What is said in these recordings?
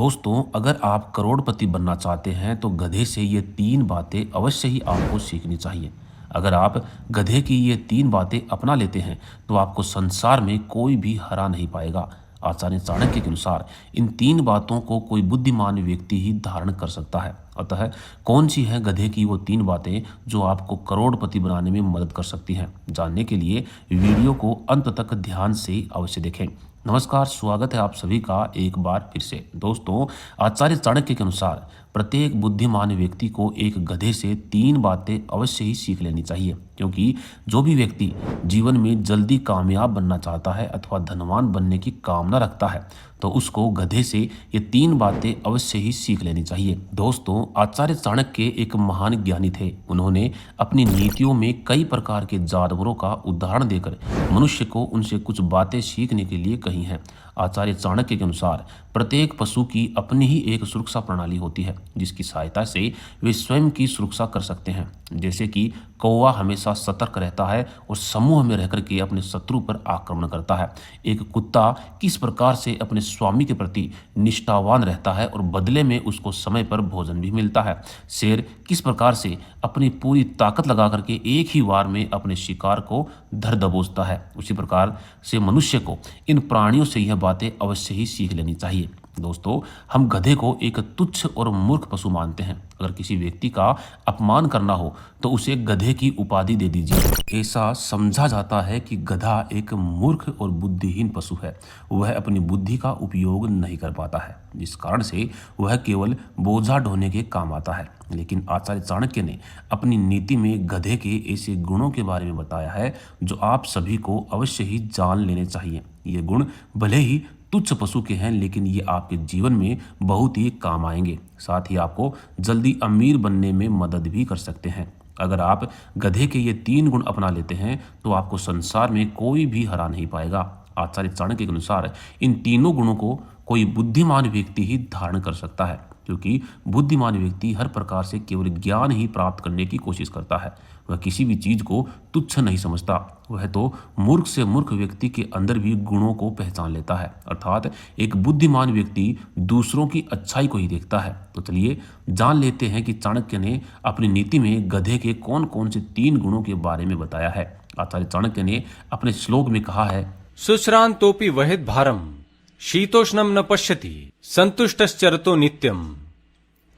दोस्तों, अगर आप करोड़पति बनना चाहते हैं तो गधे से ये 3 बातें अवश्य ही आपको सीखनी चाहिए। अगर आप गधे की ये 3 बातें अपना लेते हैं तो आपको संसार में कोई भी हरा नहीं पाएगा। आचार्य चाणक्य के अनुसार इन 3 बातों को कोई बुद्धिमान व्यक्ति ही धारण कर सकता है। अतः कौन सी है गधे की वो 3 बातें जो आपको करोड़पति बनाने में मदद कर सकती हैं? जानने के लिए वीडियो को अंत तक ध्यान से अवश्य देखें। नमस्कार, स्वागत है आप सभी का एक बार फिर से। दोस्तों, आचार्य चाणक्य के अनुसार प्रत्येक बुद्धिमान व्यक्ति को एक गधे से 3 बातें अवश्य ही सीख लेनी चाहिए, क्योंकि जो भी व्यक्ति जीवन में जल्दी कामयाब बनना चाहता है अथवा धनवान बनने की कामना रखता है तो उसको गधे से ये 3 बातें अवश्य ही सीख लेनी चाहिए। दोस्तों, आचार्य चाणक्य एक महान ज्ञानी थे। उन्होंने अपनी नीतियों में कई प्रकार के जानवरों का उदाहरण देकर मनुष्य को उनसे कुछ बातें सीखने के लिए कही हैं। आचार्य चाणक्य के अनुसार प्रत्येक पशु की अपनी ही एक सुरक्षा प्रणाली होती है, जिसकी सहायता से वे स्वयं की सुरक्षा कर सकते हैं। जैसे कि कौवा हमेशा सतर्क रहता है और समूह में रहकर के अपने शत्रु पर आक्रमण करता है। एक कुत्ता किस प्रकार से अपने स्वामी के प्रति निष्ठावान रहता है और बदले में उसको समय पर भोजन भी मिलता है। शेर किस प्रकार से अपनी पूरी ताकत लगा करके एक ही वार में अपने शिकार को धर दबोचता है, उसी प्रकार से मनुष्य को इन प्राणियों से यह बातें अवश्य ही सीख लेनी चाहिए। दोस्तों, हम गधे को एक तुच्छ और मूर्ख पशु मानते हैं। अगर किसी व्यक्ति का अपमान करना हो तो उसे गधे की उपाधि दे दीजिए। ऐसा समझा जाता है कि गधा एक मूर्ख और बुद्धिहीन पशु है। वह अपनी बुद्धि का उपयोग नहीं कर पाता है, जिस कारण से वह केवल बोझा ढोने के काम आता है। लेकिन आचार्य चाणक्य ने अपनी नीति में गधे के ऐसे गुणों के बारे में बताया है जो आप सभी को अवश्य ही जान लेने चाहिए। ये गुण भले ही तुच्छ पशु के हैं, लेकिन ये आपके जीवन में बहुत ही काम आएंगे। साथ ही आपको जल्दी अमीर बनने में मदद भी कर सकते हैं। अगर आप गधे के ये 3 गुण अपना लेते हैं तो आपको संसार में कोई भी हरा नहीं पाएगा। आचार्य चाणक्य के अनुसार इन तीनों गुणों को कोई बुद्धिमान व्यक्ति ही धारण कर सकता है, क्योंकि बुद्धिमान व्यक्ति हर प्रकार से केवल ज्ञान ही प्राप्त करने की कोशिश करता है। वह किसी भी चीज को तुच्छ नहीं समझता। वह तो मूर्ख से मूर्ख व्यक्ति के अंदर भी गुणों को पहचान लेता है। अर्थात एक बुद्धिमान व्यक्ति दूसरों की अच्छाई को ही देखता है। तो चलिए जान लेते हैं कि चाणक्य ने अपनी नीति में गधे के कौन कौन से 3 गुणों के बारे में बताया है। आचार्य चाणक्य ने अपने श्लोक में कहा है, शुश्रांतोपि वहित भारम शीतोष्णम न पश्यति संतुष्टश्चरतो नित्यम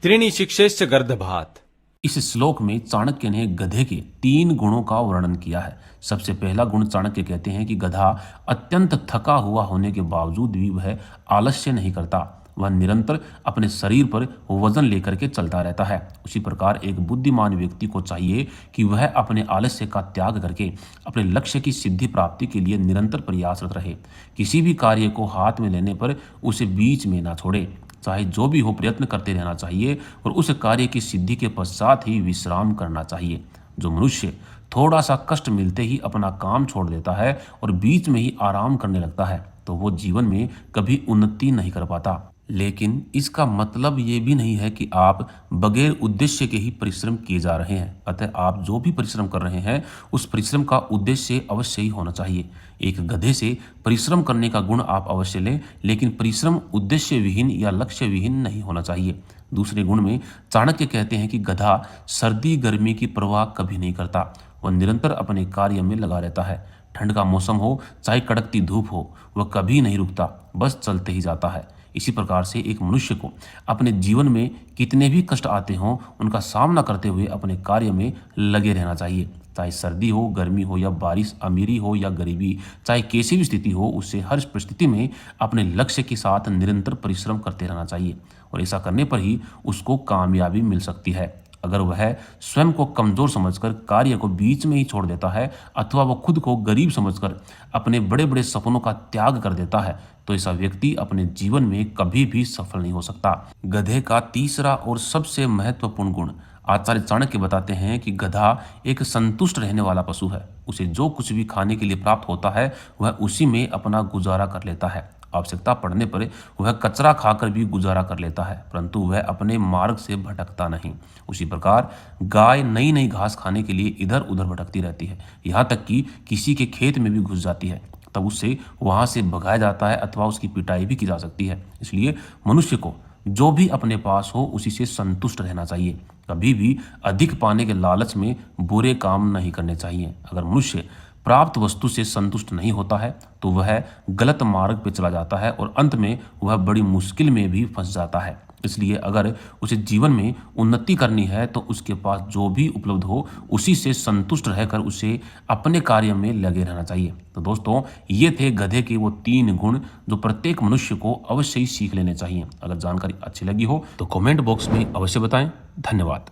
त्रीणि शिक्षेश्च गर्दभात। इस श्लोक में चाणक्य ने गधे के 3 गुणों का वर्णन किया है। सबसे पहला गुण चाणक्य कहते हैं कि गधा अत्यंत थका हुआ होने के बावजूद भी वह आलस्य नहीं करता। वह निरंतर अपने शरीर पर वजन लेकर के चलता रहता है। उसी प्रकार एक बुद्धिमान व्यक्ति को चाहिए कि वह अपने आलस्य का त्याग करके अपने लक्ष्य की सिद्धि प्राप्ति के लिए निरंतर प्रयासरत रहे। किसी भी कार्य को हाथ में लेने पर उसे बीच में ना छोड़े। चाहे जो भी हो, प्रयत्न करते रहना चाहिए और उस कार्य की सिद्धि के पश्चात ही विश्राम करना चाहिए। जो मनुष्य थोड़ा सा कष्ट मिलते ही अपना काम छोड़ देता है और बीच में ही आराम करने लगता है तो वो जीवन में कभी उन्नति नहीं कर पाता। लेकिन इसका मतलब ये भी नहीं है कि आप बगैर उद्देश्य के ही परिश्रम किए जा रहे हैं। अतः आप जो भी परिश्रम कर रहे हैं उस परिश्रम का उद्देश्य अवश्य ही होना चाहिए। एक गधे से परिश्रम करने का गुण आप अवश्य लें, लेकिन परिश्रम उद्देश्य विहीन या लक्ष्य विहीन नहीं होना चाहिए। दूसरे गुण में चाणक्य कहते हैं कि गधा सर्दी गर्मी की परवाह कभी नहीं करता। वह निरंतर अपने कार्य में लगा रहता है। ठंड का मौसम हो चाहे कड़कती धूप हो, वह कभी नहीं रुकता, बस चलते ही जाता है। इसी प्रकार से एक मनुष्य को अपने जीवन में कितने भी कष्ट आते हों उनका सामना करते हुए अपने कार्य में लगे रहना चाहिए। चाहे सर्दी हो, गर्मी हो या बारिश, अमीरी हो या गरीबी, चाहे कैसी भी स्थिति हो, उससे हर परिस्थिति में अपने लक्ष्य के साथ निरंतर परिश्रम करते रहना चाहिए और ऐसा करने पर ही उसको कामयाबी मिल सकती है। अगर वह स्वयं को कमजोर समझकर कार्य को बीच में ही छोड़ देता है अथवा वो खुद को गरीब समझकर अपने बड़े बड़े सपनों का त्याग कर देता है तो ऐसा व्यक्ति अपने जीवन में कभी भी सफल नहीं हो सकता। गधे का तीसरा और सबसे महत्वपूर्ण गुण आचार्य चाणक्य बताते हैं कि गधा एक संतुष्ट रहने वाला पशु है। उसे जो कुछ भी खाने के लिए प्राप्त होता है वह उसी में अपना गुजारा कर लेता है। आवश्यकता पड़ने पर वह कचरा खाकर भी गुजारा कर लेता है, परंतु वह अपने मार्ग से भटकता नहीं। उसी प्रकार गाय नई नई घास खाने के लिए इधर उधर भटकती रहती है, यहाँ तक कि किसी के खेत में भी घुस जाती है, तब उससे वहां से भगाया जाता है अथवा उसकी पिटाई भी की जा सकती है। इसलिए मनुष्य को जो भी अपने पास हो उसी से संतुष्ट रहना चाहिए। कभी भी अधिक पाने के लालच में बुरे काम नहीं करने चाहिए। अगर मनुष्य प्राप्त वस्तु से संतुष्ट नहीं होता है तो वह गलत मार्ग पर चला जाता है और अंत में वह बड़ी मुश्किल में भी फंस जाता है। इसलिए अगर उसे जीवन में उन्नति करनी है तो उसके पास जो भी उपलब्ध हो उसी से संतुष्ट रहकर उसे अपने कार्य में लगे रहना चाहिए। तो दोस्तों, ये थे गधे के वो 3 गुण जो प्रत्येक मनुष्य को अवश्य ही सीख लेने चाहिए। अगर जानकारी अच्छी लगी हो तो कमेंट बॉक्स में अवश्य बताएं। धन्यवाद।